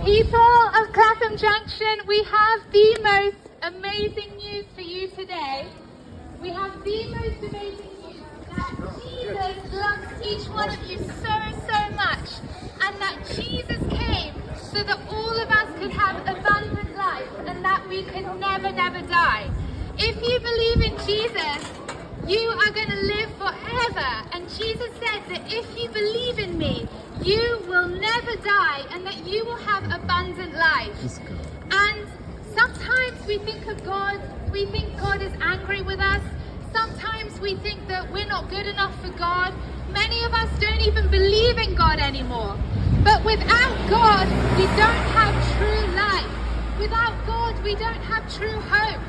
People of Clapham Junction, we have the most amazing news for you today. We have the most amazing news that Jesus loves each one of you so much, and that Jesus came so that all of us could have abundant life and that we could never die. If you believe in Jesus, you are going to live forever. And Jesus said that if you believe in me, you will never die and that you will have abundant life. And sometimes we think of God, we think God is angry with us. Sometimes we think that we're not good enough for God. Many of us don't even believe in God anymore. But without God, we don't have true life. Without God, we don't have true hope.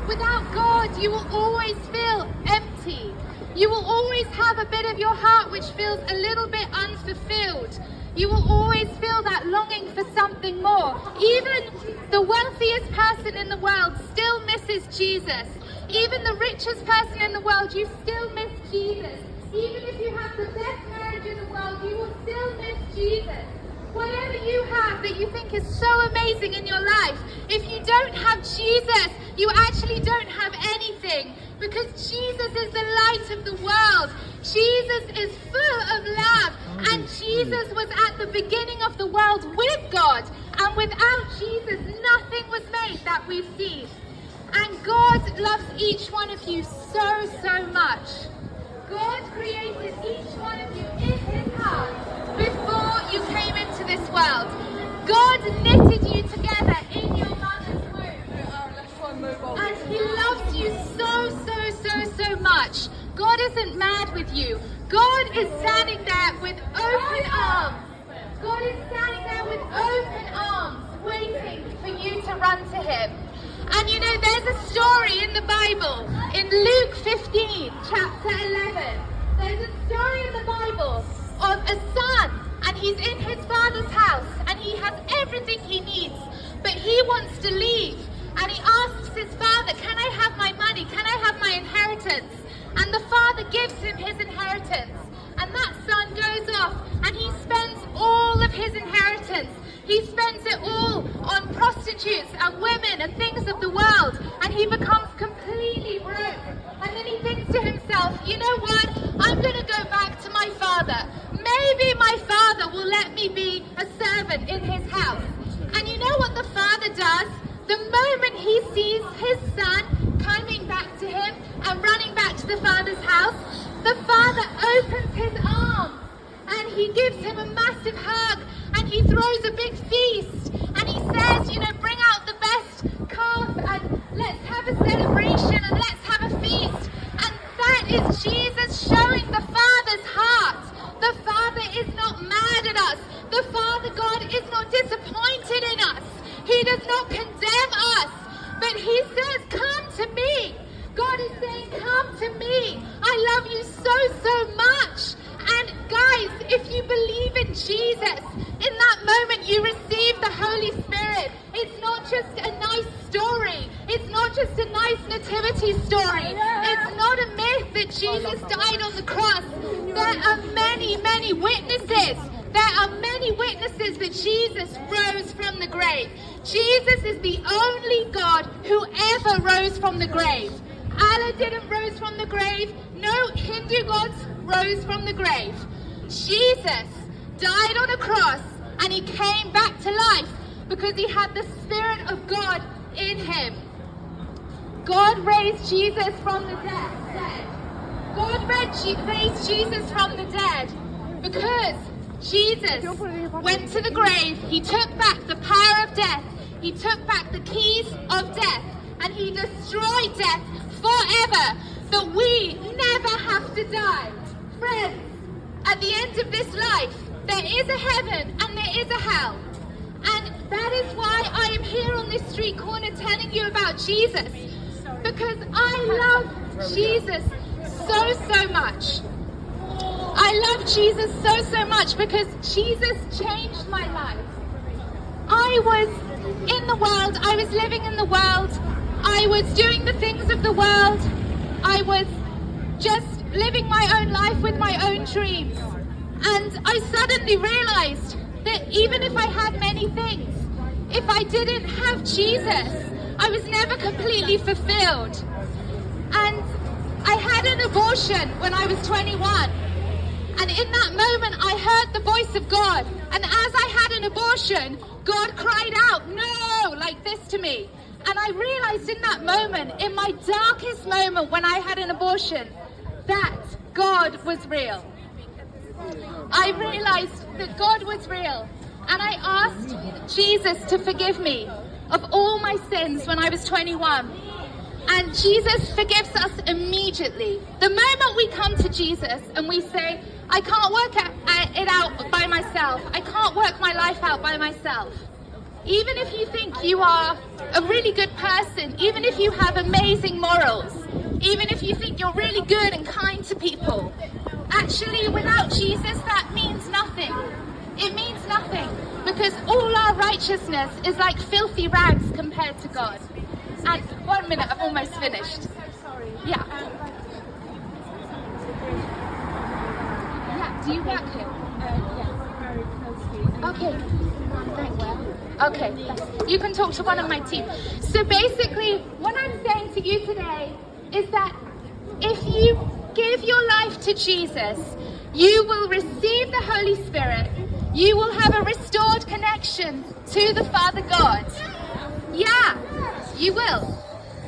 Without God, you will always feel empty. You will always have a bit of your heart which feels a little bit unfulfilled. You will always feel that longing for something more. Even the wealthiest person in the world still misses Jesus. Even the richest person in the world, you still miss Jesus. Even if you have the best marriage in the world, you will still miss Jesus. Whatever you have that you think is so amazing in your life, if you don't have Jesus, you actually don't have anything, because Jesus is the light of the world. Jesus is full of love, and Jesus was at the beginning of the world with God, and without Jesus, nothing was made that we see. And God loves each one of you so much. God created each one of you in his heart before you came into this world. God knitted you together in your mother's womb. And he loves you so much. God isn't mad with you. God is standing there with open arms. God is standing there with open arms, waiting for you to run to him. And you know, there's a story in the Bible, in Luke 15, chapter 11. There's a story in the Bible of a son, and he's in his father's house, and he has everything he needs, but he wants to leave. And he asks his father, can I have my money? Can I have my inheritance? And the father gives him his inheritance. And that son goes off, and he spends all of his inheritance. He spends it all on prostitutes and women and things of the world, and he becomes completely broke. And then he thinks to himself, you know what, I'm going to go back to my father. Maybe my father will let me be a servant in his house. And you know what the father does? The moment he sees his son coming back to him and running back to the father's house, the father opens his arms and he gives him a massive hug, and he throws a big feast, and he says, you know, bring out the best calf and let's have a celebration and let's have a feast. And that is Jesus showing the Father's heart. The Father is not mad at us. The Father God is not disappointed in us. He does not condemn us, but he says, come to me. God is saying, come to me. I love you so much. And guys, if you believe in Jesus, in that moment you receive the Holy Spirit. It's not just a nice story. It's not just a nice nativity story. It's not a myth that Jesus died on the cross. There are many witnesses. There are many witnesses that Jesus rose from the grave. Jesus is the only God who ever rose from the grave. Allah didn't rise from the grave. No Hindu gods rose from the grave. Jesus died on a cross and he came back to life because he had the Spirit of God in him. God raised Jesus from the dead. God raised Jesus from the dead because Jesus went to the grave. He took back the power of death. He took back the keys of death, and he destroyed death forever, that we never have to die. Friends, at the end of this life, there is a heaven and there is a hell. And that is why I am here on this street corner telling you about Jesus. Because I love Jesus so much. I love Jesus so much because Jesus changed my life. I was in the world, I was living in the world, I was doing the things of the world, I was just living my own life with my own dreams. And I suddenly realized that even if I had many things, if I didn't have Jesus, I was never completely fulfilled. And I had an abortion when I was 21. And in that moment, I heard the voice of God. And as I had an abortion, God cried out, "No," like this to me. And I realized in that moment, in my darkest moment when I had an abortion, that God was real. I realized that God was real. And I asked Jesus to forgive me of all my sins when I was 21. And Jesus forgives us immediately. The moment we come to Jesus and we say, "I can't work it out by myself. I can't work my life out by myself." Even if you think you are a really good person, even if you have amazing morals, even if you think you're really good and kind to people, actually without Jesus that means nothing. It means nothing, because all our righteousness is like filthy rags compared to God. And 1 minute, I've almost finished. Yeah. Yeah, do you work here? Yes, very closely. Okay. Thank you. Okay, you can talk to one of my team. So basically, what I'm saying to you today is that if you give your life to Jesus, you will receive the Holy Spirit. You will have a restored connection to the Father God. Yeah, you will.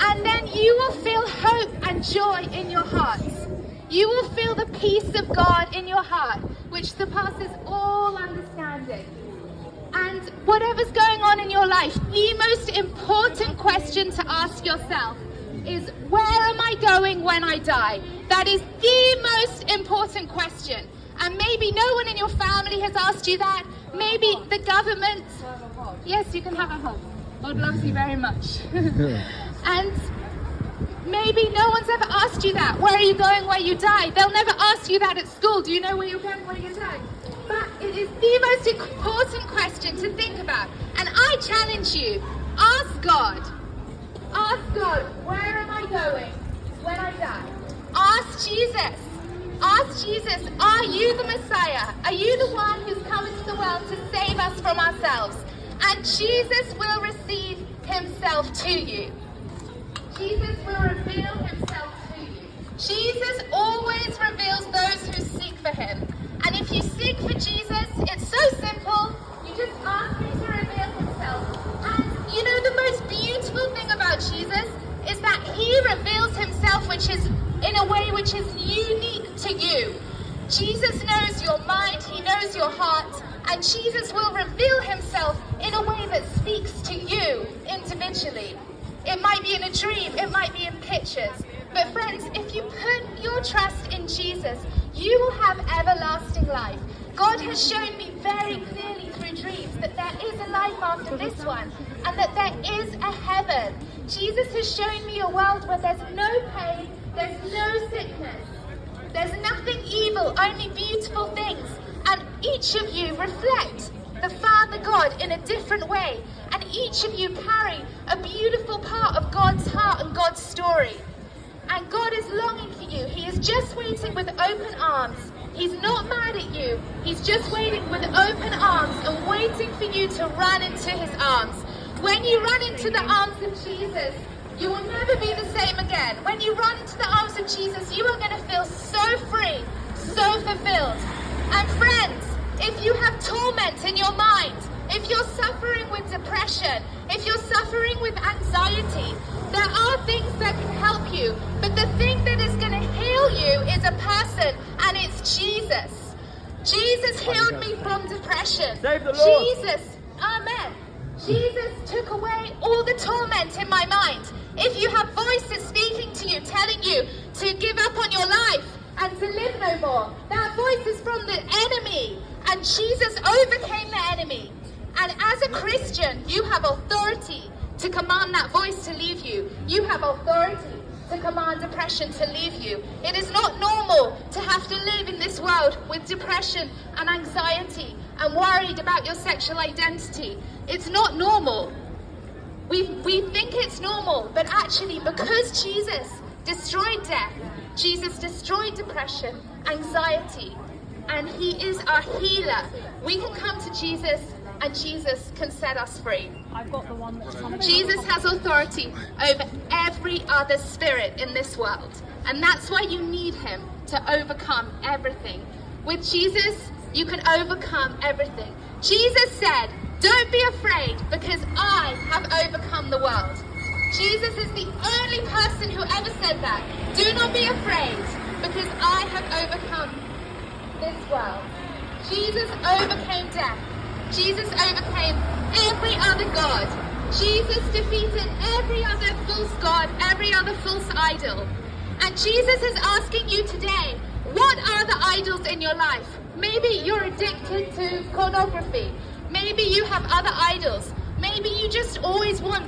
And then you will feel hope and joy in your hearts. You will feel the peace of God in your heart, which surpasses all understanding. And whatever's going on in your life, the most important question to ask yourself is, where am I going when I die? That is the most important question. And maybe no one in your family has asked you that. Maybe the government. Yes, you can have a hug. God loves you very much. And maybe no one's ever asked you that. Where are you going where you die? They'll never ask you that at school. Do you know where you're going where you die? But it is the most important question to think about. And I challenge you, ask God. Ask God, where am I going when I die? Ask Jesus. Ask Jesus, are you the Messiah? Are you the one who's come into the world to save us from ourselves? And Jesus will receive himself to you. Jesus will reveal himself to you. Jesus always reveals those who seek for him. And if you seek for Jesus, it's so simple. You just ask him to reveal himself. And you know, the most beautiful thing about Jesus is that he reveals himself in a way which is unique to you. Jesus knows your mind, he knows your heart, and Jesus will reveal himself in a way that speaks to you individually. It might be in a dream, it might be in pictures. But friends, if you put your trust in Jesus, you will have everlasting life. God has shown me very clearly through dreams that there is a life after this one, and that there is a heaven. Jesus has shown me a world where there's no pain, there's no sickness, there's nothing evil, only beautiful things. And each of you reflect the Father God in a different way. And each of you carry a beautiful part of God's heart and God's story. And God is longing for you. He is just waiting with open arms. He's not mad at you. He's just waiting with open arms and waiting for you to run into his arms. When you run into the arms of Jesus, you will never be the same again. When you run into the arms of Jesus, you are going to feel so free, so fulfilled. And friends, if you have torment in your mind, if you're suffering with depression, if you're suffering with anxiety, there are things that can help you. But the thing that is going to heal you is a person, and it's Jesus. Jesus healed me from depression. Save the Lord. Jesus, amen. Jesus took away all the torment in my mind. If you have voices speaking to you, telling you to give up on your life and to live no more, that voice is from the enemy. And Jesus overcame the enemy. And as a Christian, you have authority to command that voice to leave you. You have authority to command depression to leave you. It is not normal to have to live in this world with depression and anxiety and worried about your sexual identity. It's not normal. We think it's normal, but actually, because Jesus destroyed death, Jesus destroyed depression, anxiety, and he is our healer. We can come to Jesus and Jesus can set us free. I've got the one that's Jesus has authority over every other spirit in this world. And that's why you need him to overcome everything. With Jesus, you can overcome everything. Jesus said, don't be afraid because I have overcome the world. Jesus is the only person who ever said that. Do not be afraid because I have overcome this world. Jesus overcame death. Jesus overcame every other god. Jesus defeated every other false god, every other false idol. And Jesus is asking you today, what are the idols in your life? Maybe you're addicted to pornography. Maybe you have other idols. Maybe you just always want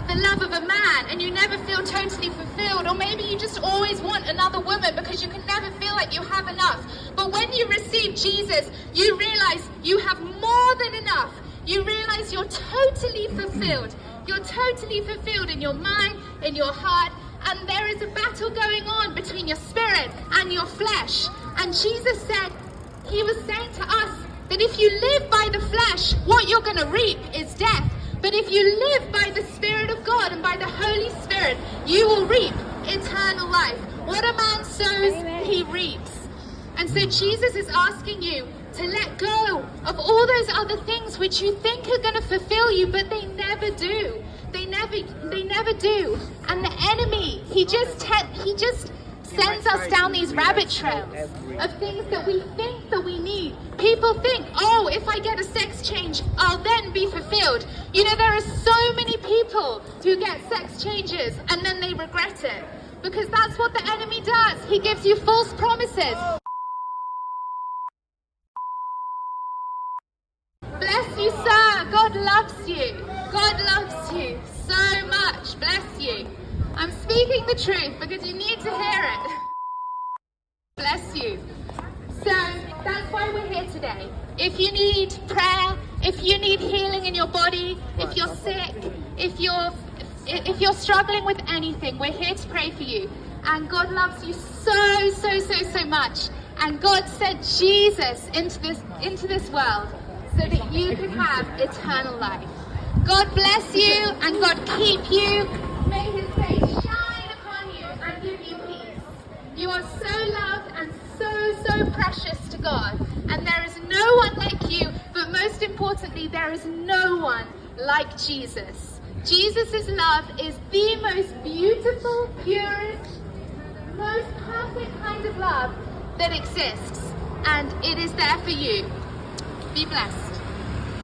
the love of a man and you never feel totally fulfilled. Or maybe you just always want another woman because you can never feel like you have enough. But when you receive Jesus, you realize you have more than enough. You realize you're totally fulfilled. You're totally fulfilled in your mind, in your heart. And there is a battle going on between your spirit and your flesh. And Jesus said, he was saying to us that if you live by the flesh, what you're going to reap is death. But if you live by the Spirit of God and by the Holy Spirit, you will reap eternal life. What a man sows, he reaps. And so Jesus is asking you to let go of all those other things which you think are going to fulfill you, but they never do. They never do. And the enemy, he just sends us down these rabbit trails of things that we think that we need. People think, oh, if I get a sex change, I'll then be fulfilled. You know, there are so many people who get sex changes and then they regret it. Because that's what the enemy does. He gives you false promises. Bless you, sir. God loves you. God loves you so much. Bless you. I'm speaking the truth because you need to hear it. Bless you. So that's why we're here today. If you need prayer, if you need healing in your body, if you're sick, if you're struggling with anything, we're here to pray for you. And God loves you so much. And God sent Jesus into this world so that you could have eternal life. God bless you and God keep you. May his face shine upon you and give you peace. You are so loved and so precious to God. And there is no one like you, but most importantly, there is no one like Jesus. Jesus' love is the most beautiful, purest, most perfect kind of love that exists. And it is there for you. Be blessed.